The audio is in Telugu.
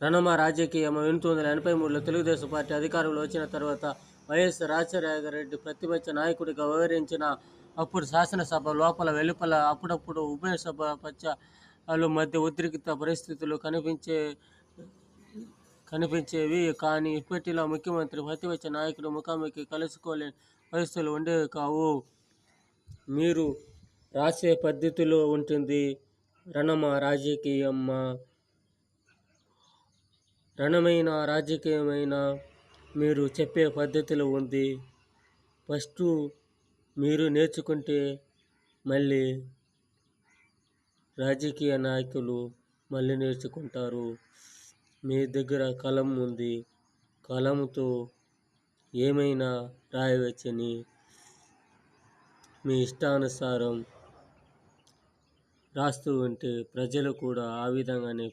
రణమ రాజకీయం 1983లో తెలుగుదేశం పార్టీ అధికారంలో వచ్చిన తర్వాత వైఎస్ రాజశేఖర రెడ్డి ప్రతిపక్ష నాయకుడిగా వ్యవహరించిన అప్పుడు శాసనసభ లోపల వెలుపల అప్పుడప్పుడు ఉభయ సభ పక్షాల మధ్య ఉద్రిక్త పరిస్థితులు కనిపించేవి. కానీ ఇప్పటిలా ముఖ్యమంత్రి ప్రతిపక్ష నాయకుడు ముఖాముఖి కలుసుకోలేని పరిస్థితులు ఉండేవి కావు. మీరు రాసే పద్ధతిలో ఉంటుంది రణమ రణమైన రాజకీయమైన మీరు చెప్పే పద్ధతిలో ఉంది. ఫస్ట్ మీరు నేర్చుకుంటే మళ్ళీ రాజకీయ నాయకులు మళ్ళీ నేర్చుకుంటారు. మీ దగ్గర కలం ఉంది, కలంతో ఏమైనా రాయవచ్చని మీ ఇష్టానుసారం రాస్తూ ఉంటే ప్రజలు కూడా ఆ విధంగానే